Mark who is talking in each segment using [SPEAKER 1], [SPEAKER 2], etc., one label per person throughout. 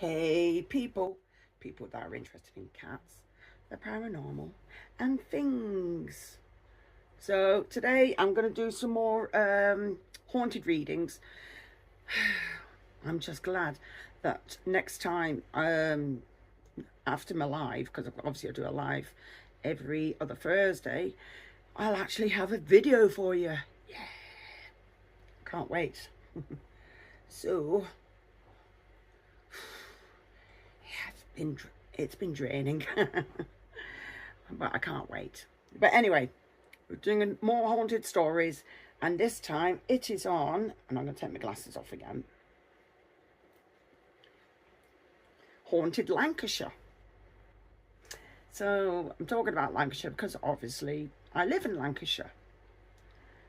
[SPEAKER 1] Hey people that are interested in cats, the paranormal and things. So today I'm going to do some more haunted readings. I'm just glad that next time after my live, because obviously I do a live every other Thursday, I'll actually have a video for you. Yeah, can't wait. So it's been draining, but I can't wait. But anyway, we're doing more haunted stories, and this time it is on, and I'm going to take my glasses off again. Haunted Lancashire. So I'm talking about Lancashire because obviously I live in Lancashire.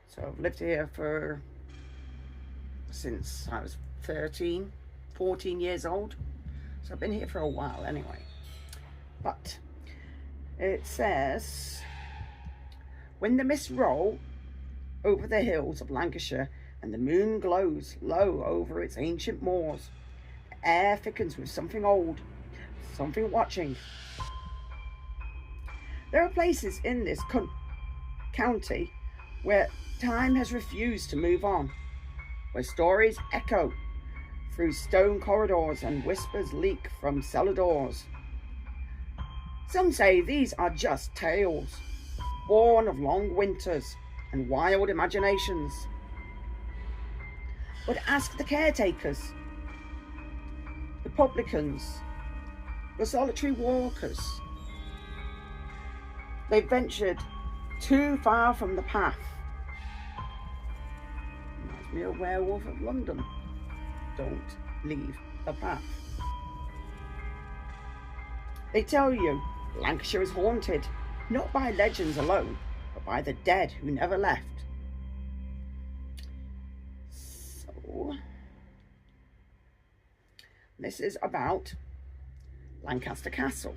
[SPEAKER 1] So I've lived here since I was 14 years old. So I've been here for a while anyway. But it says, when the mists roll over the hills of Lancashire and the moon glows low over its ancient moors, the air thickens with something old, something watching. There are places in this county where time has refused to move on, where stories echo through stone corridors and whispers leak from cellar doors. Some say these are just tales, born of long winters and wild imaginations. But ask the caretakers, the publicans, the solitary walkers. They ventured too far from the path. Reminds me of Werewolf of London. Don't leave the path. They tell you Lancashire is haunted, not by legends alone, but by the dead who never left. So, this is about Lancaster Castle.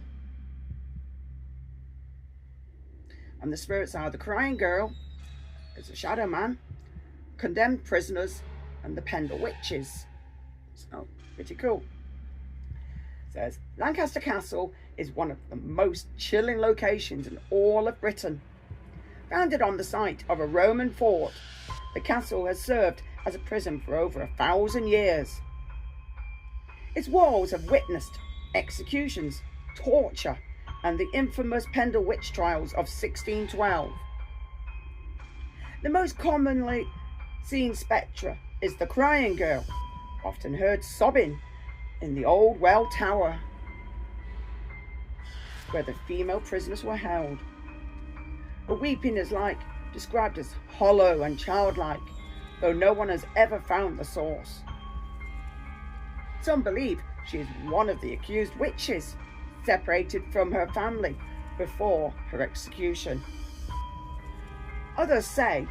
[SPEAKER 1] And the spirits are the crying girl, there's a shadow man, condemned prisoners, and the Pendle witches. So, pretty cool. It says, Lancaster Castle is one of the most chilling locations in all of Britain. Founded on the site of a Roman fort, the castle has served as a prison for over 1,000 years. Its walls have witnessed executions, torture, and the infamous Pendle witch trials of 1612. The most commonly seen spectre is the crying girl, often heard sobbing in the old well tower where the female prisoners were held. Her weeping is described as hollow and childlike, though no one has ever found the source. Some believe she is one of the accused witches, separated from her family before her execution. Others say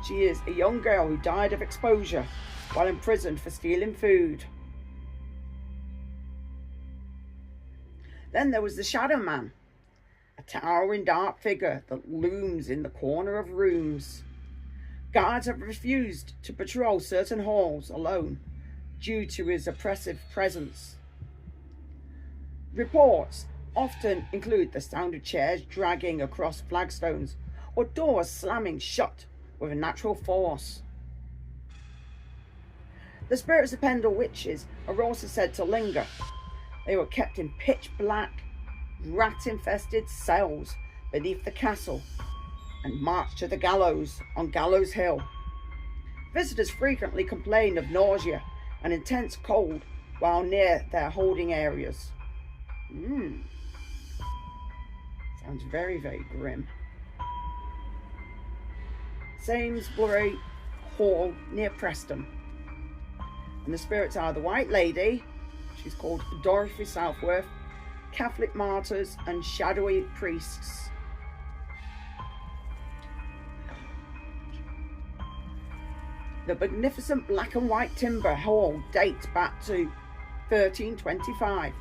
[SPEAKER 1] she is a young girl who died of exposure while imprisoned for stealing food. Then there was the Shadow Man, a towering dark figure that looms in the corner of rooms. Guards have refused to patrol certain halls alone due to his oppressive presence. Reports often include the sound of chairs dragging across flagstones or doors slamming shut with a natural force. The spirits of Pendle witches are also said to linger. They were kept in pitch black, rat-infested cells beneath the castle and marched to the gallows on Gallows Hill. Visitors frequently complain of nausea and intense cold while near their holding areas. Sounds very, very grim. Sainsbury Hall near Preston. And the spirits are the White Lady, she's called Dorothy Southworth, Catholic martyrs, and shadowy priests. The magnificent black and white timber hall dates back to 1325.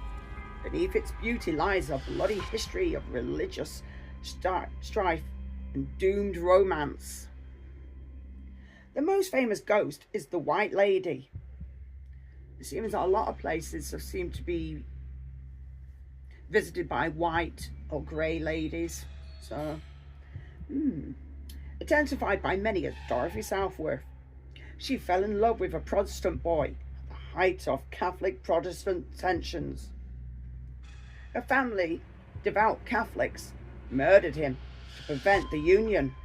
[SPEAKER 1] Beneath its beauty lies a bloody history of religious strife and doomed romance. The most famous ghost is the White Lady. It seems that a lot of places have seemed to be visited by white or grey ladies. So, identified by many as Dorothy Southworth, she fell in love with a Protestant boy at the height of Catholic Protestant tensions. Her family, devout Catholics, murdered him to prevent the union.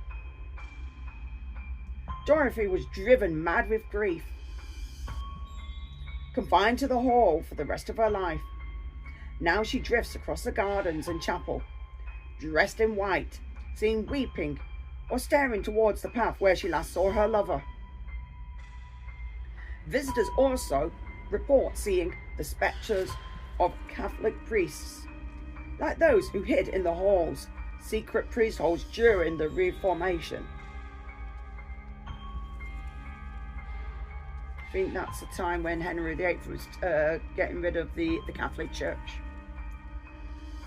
[SPEAKER 1] Dorothy was driven mad with grief, confined to the hall for the rest of her life. Now she drifts across the gardens and chapel, dressed in white, seen weeping or staring towards the path where she last saw her lover. Visitors also report seeing the spectres of Catholic priests, like those who hid in the halls, secret priest holes during the Reformation. I think that's the time when Henry VIII was getting rid of the Catholic Church.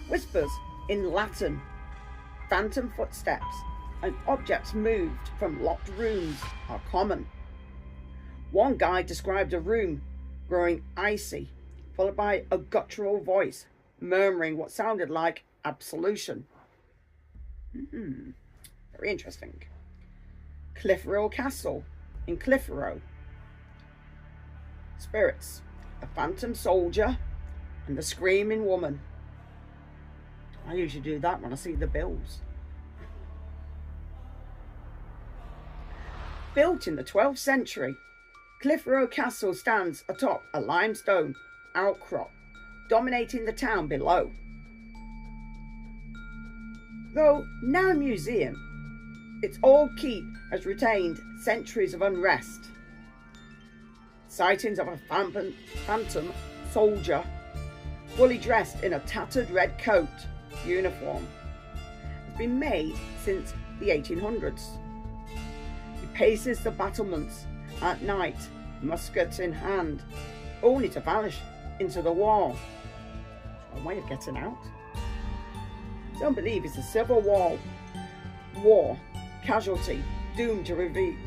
[SPEAKER 1] Whispers in Latin, phantom footsteps, and objects moved from locked rooms are common. One guide described a room growing icy, followed by a guttural voice murmuring what sounded like absolution. Very interesting. Clitheroe Castle in Clitheroe. Spirits, a phantom soldier, and the screaming woman. I usually do that when I see the bills. Built in the 12th century, Clitheroe Castle stands atop a limestone outcrop, dominating the town below. Though now a museum, its old keep has retained centuries of unrest. Sightings of a phantom soldier, fully dressed in a tattered red coat uniform, has been made since the 1800s. He paces the battlements at night, musket in hand, only to vanish into the wall. A way of getting out. Some believe it's a civil war casualty doomed to relive.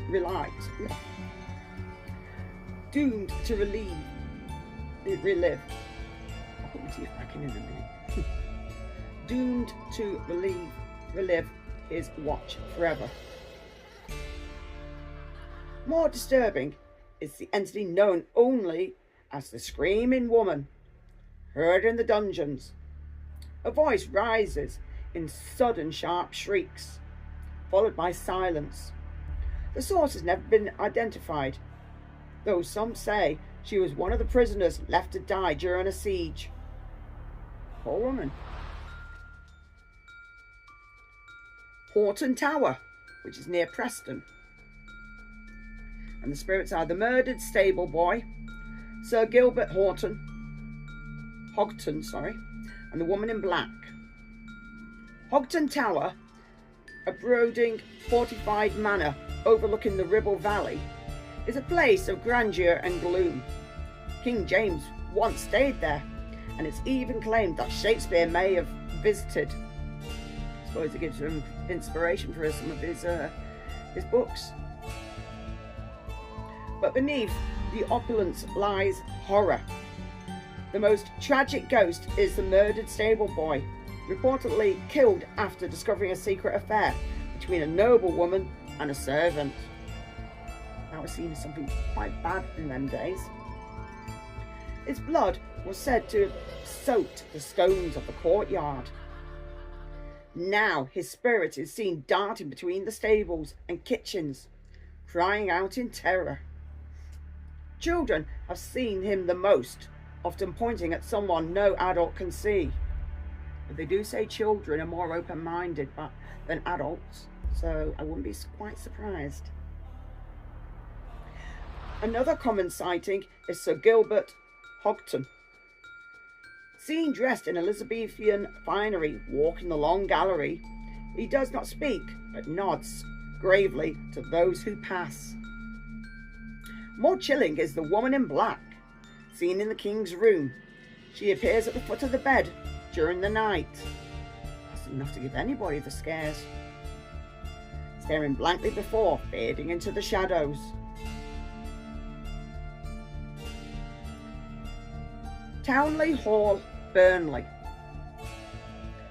[SPEAKER 1] I'll put my teeth back in a minute. Doomed to relive his watch forever. More disturbing is the entity known only as the Screaming Woman, heard in the dungeons. A voice rises in sudden sharp shrieks, followed by silence. The source has never been identified, though some say she was one of the prisoners left to die during a siege. Poor woman. Horton Tower, which is near Preston. And the spirits are the murdered stable boy, Sir Gilbert Hogton, and the woman in black. Hogton Tower, a brooding fortified manor overlooking the Ribble Valley, is a place of grandeur and gloom. King James once stayed there, and it's even claimed that Shakespeare may have visited. I suppose it gives him inspiration for some of his books. But beneath the opulence lies horror. The most tragic ghost is the murdered stable boy, reportedly killed after discovering a secret affair between a noblewoman and a servant. That was seen as something quite bad in them days. His blood was said to have soaked the stones of the courtyard. Now his spirit is seen darting between the stables and kitchens, crying out in terror. Children have seen him the most, often pointing at someone no adult can see. But they do say children are more open-minded than adults, so I wouldn't be quite surprised. Another common sighting is Sir Gilbert Hogton. Seen dressed in Elizabethan finery walking the long gallery, he does not speak but nods gravely to those who pass. More chilling is the woman in black, seen in the king's room. She appears at the foot of the bed during the night. That's enough to give anybody the scares. Staring blankly before fading into the shadows. Townley Hall, Burnley.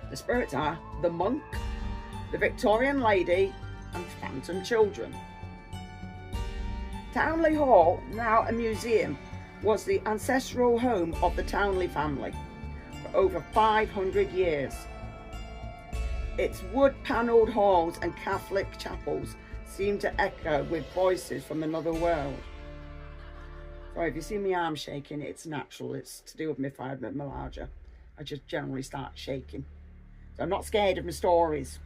[SPEAKER 1] The spirits are the monk, the Victorian lady, and phantom children. Townley Hall, now a museum, was the ancestral home of the Townley family for over 500 years. Its wood-panelled halls and Catholic chapels seem to echo with voices from another world. Sorry, if you see my arm shaking, it's natural. It's to do with my fibromyalgia. I just generally start shaking. So I'm not scared of my stories.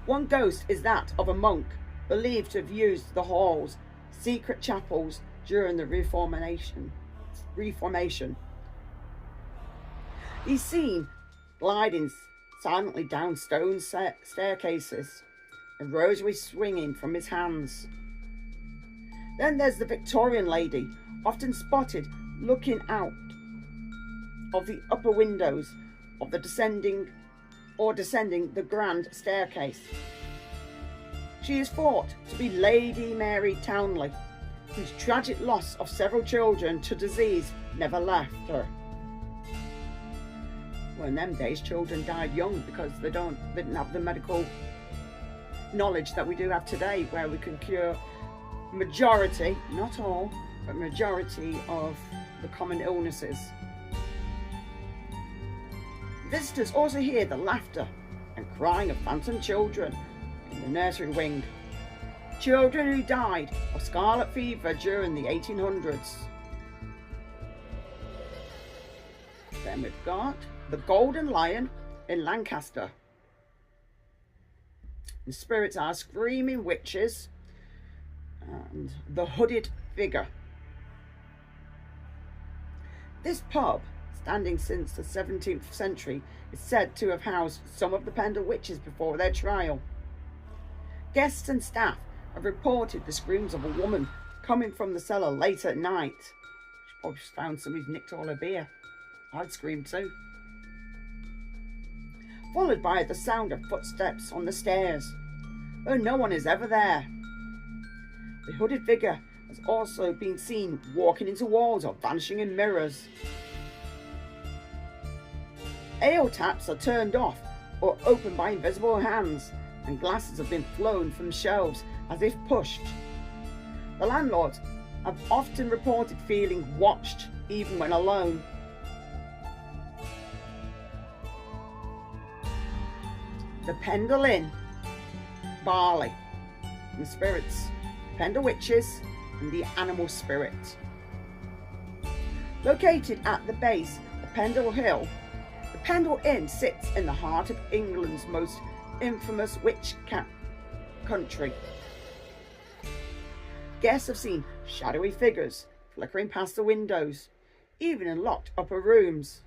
[SPEAKER 1] One ghost is that of a monk believed to have used the hall's secret chapels during the Reformation. He's seen gliding silently down stone staircases, a rosary swinging from his hands. Then there's the Victorian lady, often spotted looking out of the upper windows of the descending the grand staircase. She is thought to be Lady Mary Townley, whose tragic loss of several children to disease never left her. Well, in them days, children died young because they didn't have the medical knowledge that we do have today, where we can cure majority, not all, but majority of the common illnesses. Visitors also hear the laughter and crying of phantom children in the nursery wing. Children who died of scarlet fever during the 1800s. Then we've got the Golden Lion in Lancaster. The spirits are screaming witches and the hooded figure. This pub, standing since the 17th century, is said to have housed some of the Pendle witches before their trial. Guests and staff have reported the screams of a woman coming from the cellar late at night. She probably found somebody's nicked all her beer. I'd scream too. Followed by the sound of footsteps on the stairs, though no one is ever there. The hooded figure has also been seen walking into walls or vanishing in mirrors. Ale taps are turned off or opened by invisible hands, and glasses have been flown from shelves as if pushed. The landlords have often reported feeling watched even when alone. The Pendle Inn, Barley, the spirits, Pendle witches, and the animal spirit. Located at the base of Pendle Hill, the Pendle Inn sits in the heart of England's most infamous witch country. Guests have seen shadowy figures flickering past the windows, even in locked upper rooms.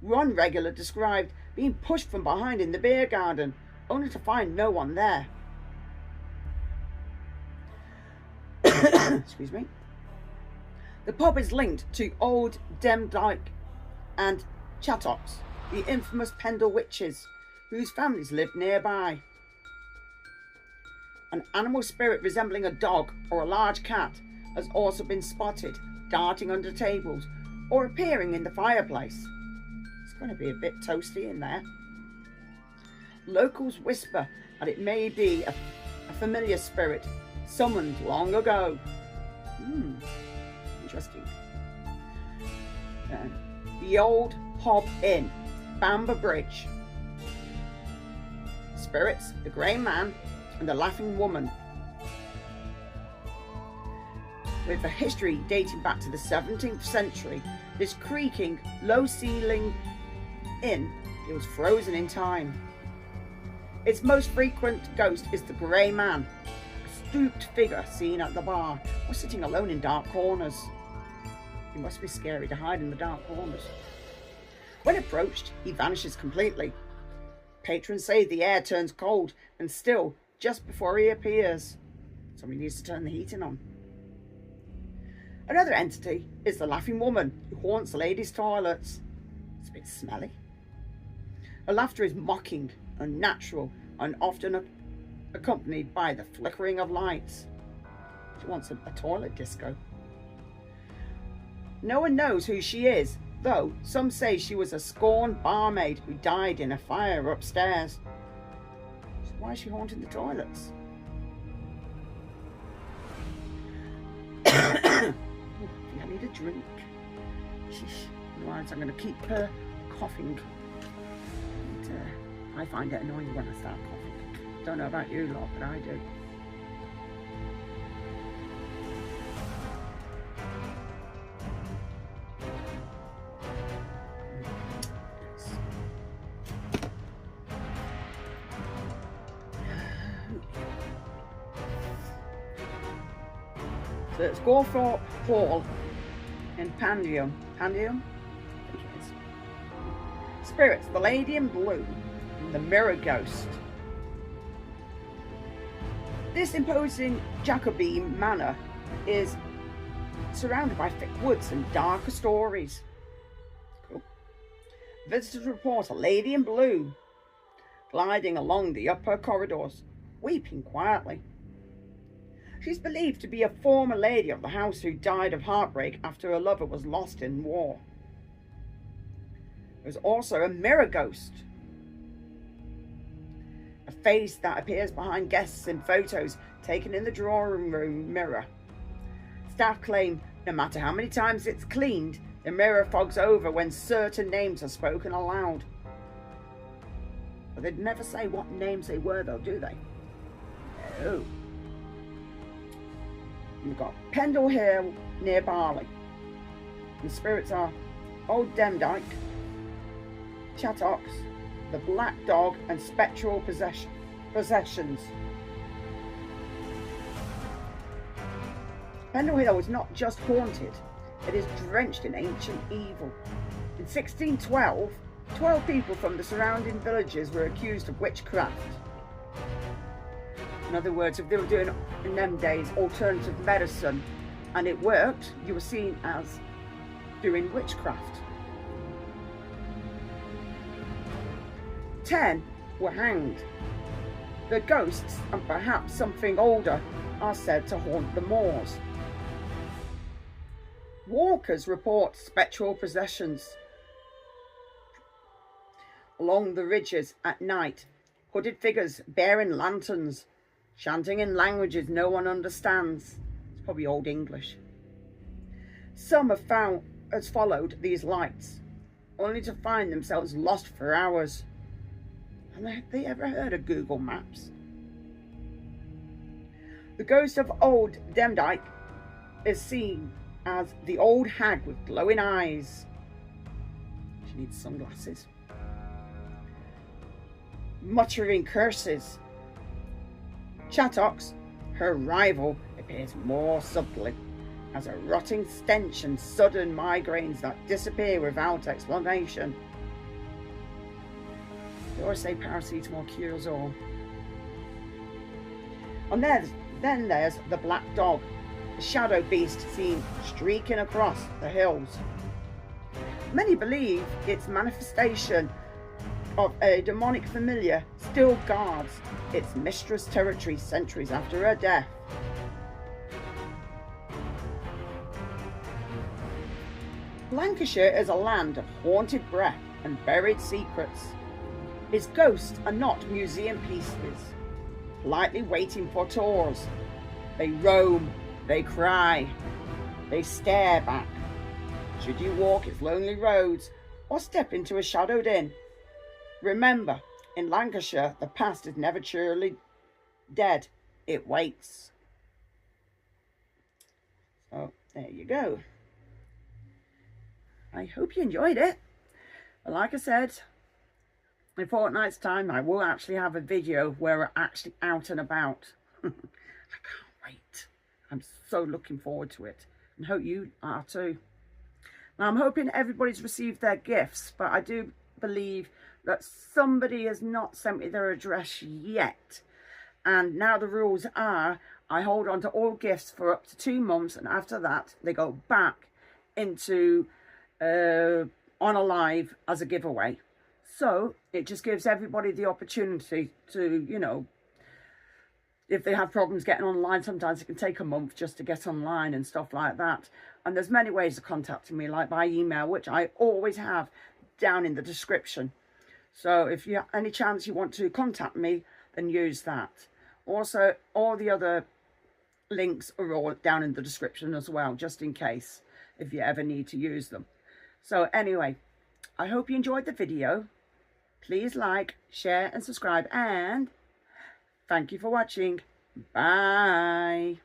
[SPEAKER 1] One regular described being pushed from behind in the beer garden, only to find no one there. Excuse me. The pub is linked to Old Demdike and Chattox, the infamous Pendle witches, whose families lived nearby. An animal spirit resembling a dog or a large cat has also been spotted darting under tables or appearing in the fireplace. It's going to be a bit toasty in there. Locals whisper that it may be a familiar spirit summoned long ago. Interesting. The Old Hob Inn, Bamber Bridge. Spirits, the Grey Man and the Laughing Woman. With a history dating back to the 17th century, this creaking, low-ceiling inn feels frozen in time. Its most frequent ghost is the Grey Man, a stooped figure seen at the bar or sitting alone in dark corners. It must be scary to hide in the dark corners. When approached, he vanishes completely. Patrons say the air turns cold and still just before he appears. Somebody needs to turn the heating on. Another entity is the Laughing Woman, who haunts ladies' toilets. It's a bit smelly. Her laughter is mocking, unnatural, and often accompanied by the flickering of lights. She wants a toilet disco. No one knows who she is, though some say she was a scorned barmaid who died in a fire upstairs. So why is she haunting the toilets? I need a drink. Otherwise I'm going to keep coughing. And, I find it annoying when I start coughing. Don't know about you lot, but I do. So it's Gorthorpe Hall in Pandium. Pandium? I think it is. Spirits, the Lady in Blue, and the Mirror Ghost. This imposing Jacobean manor is surrounded by thick woods and darker stories. Cool. Visitors report a lady in blue gliding along the upper corridors, weeping quietly. She's believed to be a former lady of the house who died of heartbreak after her lover was lost in war. There's also a mirror ghost, a face that appears behind guests in photos taken in the drawing room mirror. Staff claim no matter how many times it's cleaned, the mirror fogs over when certain names are spoken aloud. But they'd never say what names they were though, do they? No. We've got Pendle Hill near Barley. The spirits are Old Demdike, Chattox, the Black Dog, and spectral possessions. Pendle Hill is not just haunted, it is drenched in ancient evil. In 1612, 12 people from the surrounding villages were accused of witchcraft. In other words, if they were doing, in them days, alternative medicine and it worked, you were seen as doing witchcraft. 10 were hanged. The ghosts, and perhaps something older, are said to haunt the moors. Walkers report spectral possessions along the ridges at night. Hooded figures bearing lanterns, chanting in languages no one understands. It's probably Old English. Some has followed these lights, only to find themselves lost for hours. And have they ever heard of Google Maps? The ghost of Old Demdike is seen as the old hag with glowing eyes. She needs sunglasses. Muttering curses. Chattox, her rival, appears more subtly as a rotting stench and sudden migraines that disappear without explanation. They always say paracetamol cures all. And then there's the Black Dog, a shadow beast seen streaking across the hills. Many believe its manifestation of a demonic familiar still guards its mistress' territory centuries after her death. Lancashire is a land of haunted breath and buried secrets. Its ghosts are not museum pieces, politely waiting for tours. They roam, they cry, they stare back. Should you walk its lonely roads or step into a shadowed inn, remember, in Lancashire, the past is never truly dead. It waits. So, there you go. I hope you enjoyed it. But like I said, in a fortnight's time, I will actually have a video where we're actually out and about. I can't wait. I'm so looking forward to it. And hope you are too. Now, I'm hoping everybody's received their gifts, but I do believe that somebody has not sent me their address yet. And now the rules are, I hold on to all gifts for up to 2 months, and after that, they go back into on a live as a giveaway. So it just gives everybody the opportunity to, you know, if they have problems getting online, sometimes it can take a month just to get online and stuff like that. And there's many ways of contacting me, like by email, which I always have down in the description. So if you have any chance you want to contact me, then use that. Also, all the other links are all down in the description as well, just in case if you ever need to use them. So anyway, I hope you enjoyed the video. Please like, share and subscribe, and thank you for watching. Bye.